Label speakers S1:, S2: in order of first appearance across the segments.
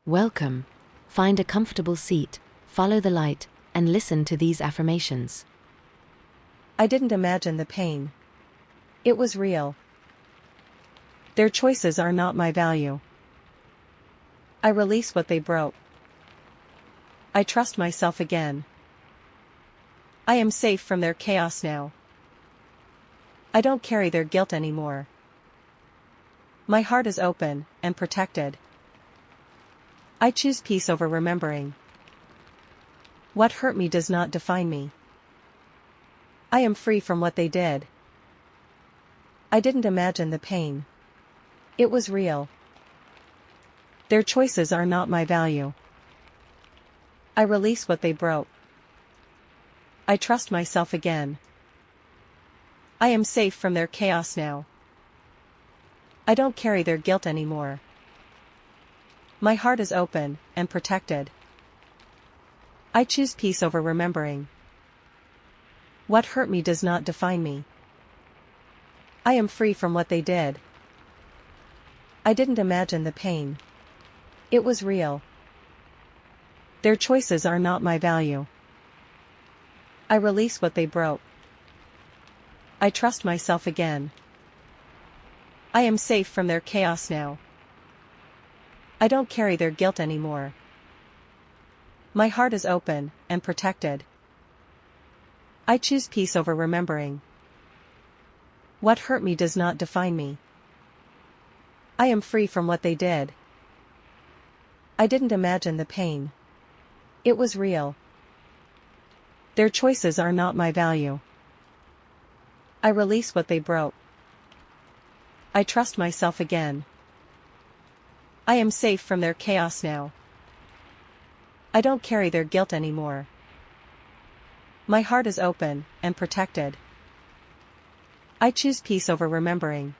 S1: Welcome. Find a comfortable seat, follow the light, and listen to these affirmations.
S2: I didn't imagine the pain. It was real. Their choices are not my value. I release what they broke. I trust myself again. I am safe from their chaos now. I don't carry their guilt anymore. My heart is open and protected. I choose peace over remembering. What hurt me does not define me. I am free from what they did. I didn't imagine the pain. It was real. Their choices are not my value. I release what they broke. I trust myself again. I am safe from their chaos now. I don't carry their guilt anymore. My heart is open and protected. I choose peace over remembering. What hurt me does not define me. I am free from what they did. I didn't imagine the pain. It was real. Their choices are not my value. I release what they broke. I trust myself again. I am safe from their chaos now. I don't carry their guilt anymore. My heart is open and protected. I choose peace over remembering. What hurt me does not define me. I am free from what they did. I didn't imagine the pain. It was real. Their choices are not my value. I release what they broke. I trust myself again. I am safe from their chaos now. I don't carry their guilt anymore. My heart is open and protected. I choose peace over remembering.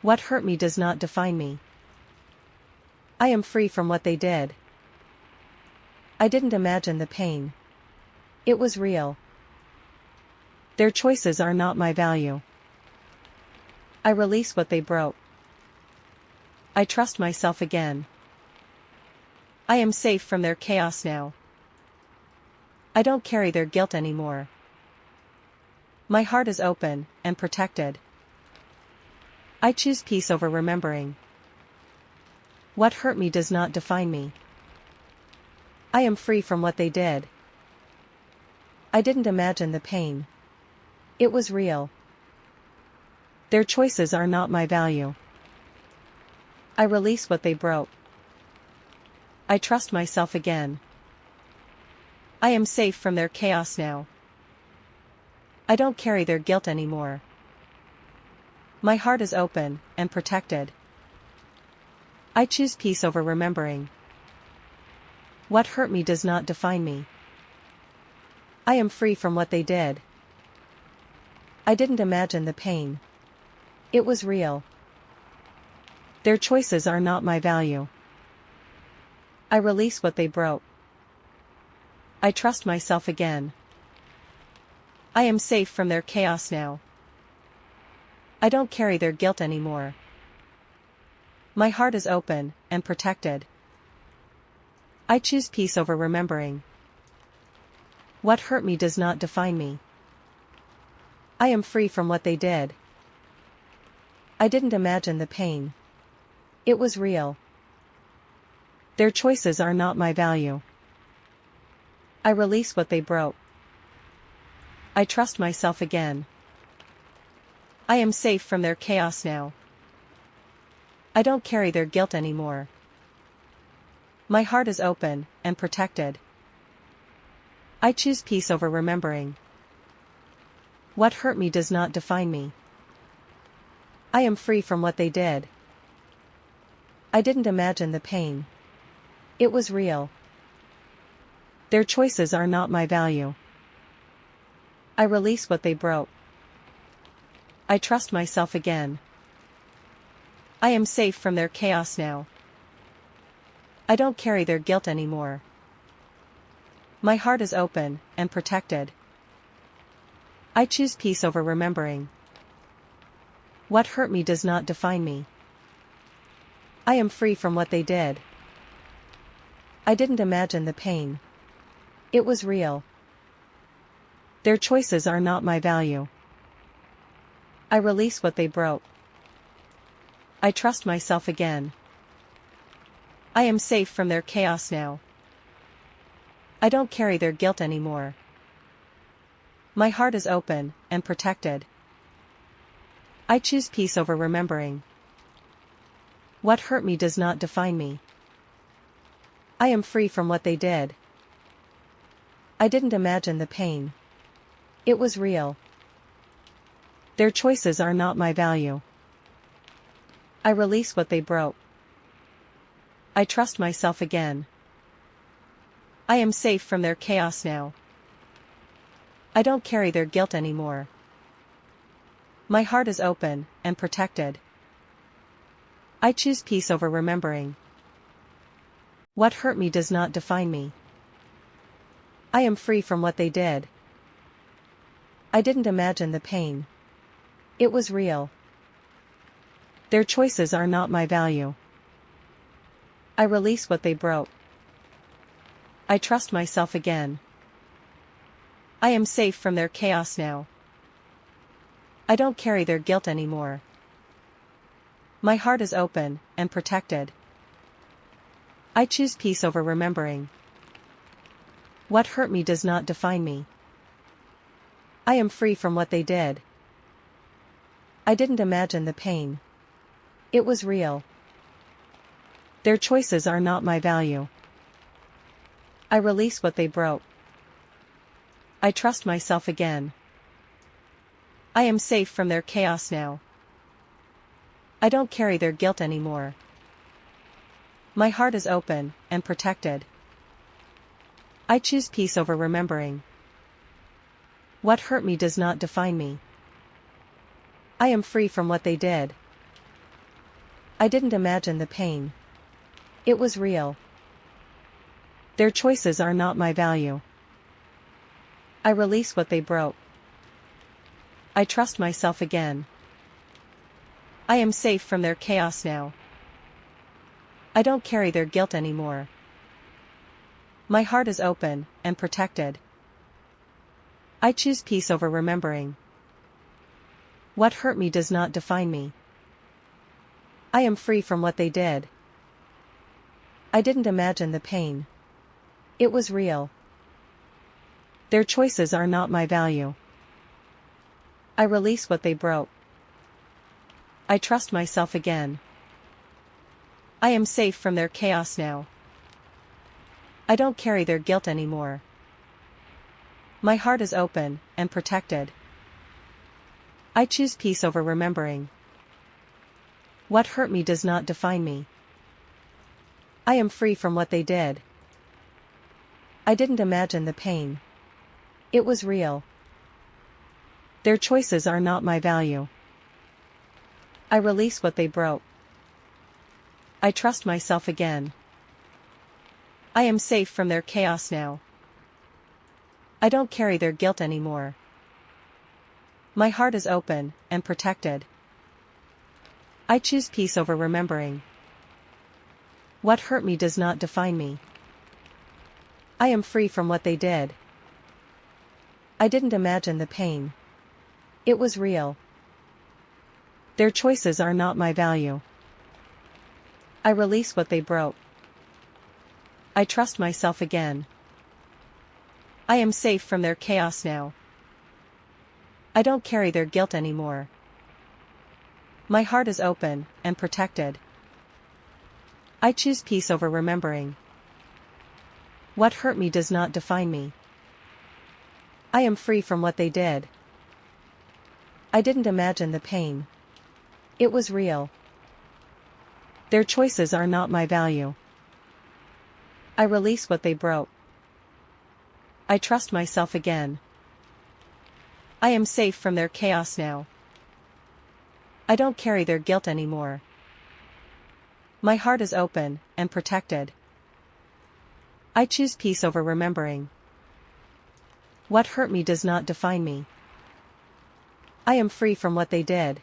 S2: What hurt me does not define me. I am free from what they did. I didn't imagine the pain. It was real. Their choices are not my value. I release what they broke. I trust myself again. I am safe from their chaos now. I don't carry their guilt anymore. My heart is open and protected. I choose peace over remembering. What hurt me does not define me. I am free from what they did. I didn't imagine the pain. It was real. Their choices are not my value. I release what they broke. I trust myself again. I am safe from their chaos now. I don't carry their guilt anymore. My heart is open and protected. I choose peace over remembering. What hurt me does not define me. I am free from what they did. I didn't imagine the pain. It was real. Their choices are not my value. I release what they broke. I trust myself again. I am safe from their chaos now. I don't carry their guilt anymore. My heart is open and protected. I choose peace over remembering. What hurt me does not define me. I am free from what they did. I didn't imagine the pain. It was real. Their choices are not my value. I release what they broke. I trust myself again. I am safe from their chaos now. I don't carry their guilt anymore. My heart is open and protected. I choose peace over remembering. What hurt me does not define me. I am free from what they did. I didn't imagine the pain. It was real. Their choices are not my value. I release what they broke. I trust myself again. I am safe from their chaos now. I don't carry their guilt anymore. My heart is open and protected. I choose peace over remembering. What hurt me does not define me. I am free from what they did. I didn't imagine the pain. It was real. Their choices are not my value. I release what they broke. I trust myself again. I am safe from their chaos now. I don't carry their guilt anymore. My heart is open and protected. I choose peace over remembering. What hurt me does not define me. I am free from what they did. I didn't imagine the pain. It was real. Their choices are not my value. I release what they broke. I trust myself again. I am safe from their chaos now. I don't carry their guilt anymore. My heart is open and protected. I choose peace over remembering. What hurt me does not define me. I am free from what they did. I didn't imagine the pain. It was real. Their choices are not my value. I release what they broke. I trust myself again. I am safe from their chaos now. I don't carry their guilt anymore. My heart is open and protected. I choose peace over remembering. What hurt me does not define me. I am free from what they did. I didn't imagine the pain. It was real. Their choices are not my value. I release what they broke. I trust myself again. I am safe from their chaos now. I don't carry their guilt anymore. My heart is open and protected. I choose peace over remembering. What hurt me does not define me. I am free from what they did. I didn't imagine the pain. It was real. Their choices are not my value. I release what they broke. I trust myself again. I am safe from their chaos now. I don't carry their guilt anymore. My heart is open and protected. I choose peace over remembering. What hurt me does not define me. I am free from what they did. I didn't imagine the pain. It was real. Their choices are not my value. I release what they broke. I trust myself again. I am safe from their chaos now. I don't carry their guilt anymore. My heart is open and protected. I choose peace over remembering. What hurt me does not define me. I am free from what they did. I didn't imagine the pain. It was real. Their choices are not my value. I release what they broke. I trust myself again. I am safe from their chaos now. I don't carry their guilt anymore. My heart is open and protected. I choose peace over remembering. What hurt me does not define me. I am free from what they did. I didn't imagine the pain. It was real. Their choices are not my value. I release what they broke. I trust myself again. I am safe from their chaos now. I don't carry their guilt anymore. My heart is open and protected. I choose peace over remembering. What hurt me does not define me. I am free from what they did. I didn't imagine the pain. It was real. Their choices are not my value. I release what they broke. I trust myself again. I am safe from their chaos now. I don't carry their guilt anymore. My heart is open and protected. I choose peace over remembering. What hurt me does not define me. I am free from what they did. I didn't imagine the pain. It was real. Their choices are not my value. I release what they broke. I trust myself again. I am safe from their chaos now. I don't carry their guilt anymore. My heart is open and protected. I choose peace over remembering. What hurt me does not define me. I am free from what they did. I didn't imagine the pain. It was real. Their choices are not my value. I release what they broke. I trust myself again. I am safe from their chaos now. I don't carry their guilt anymore. My heart is open and protected. I choose peace over remembering. What hurt me does not define me. I am free from what they did.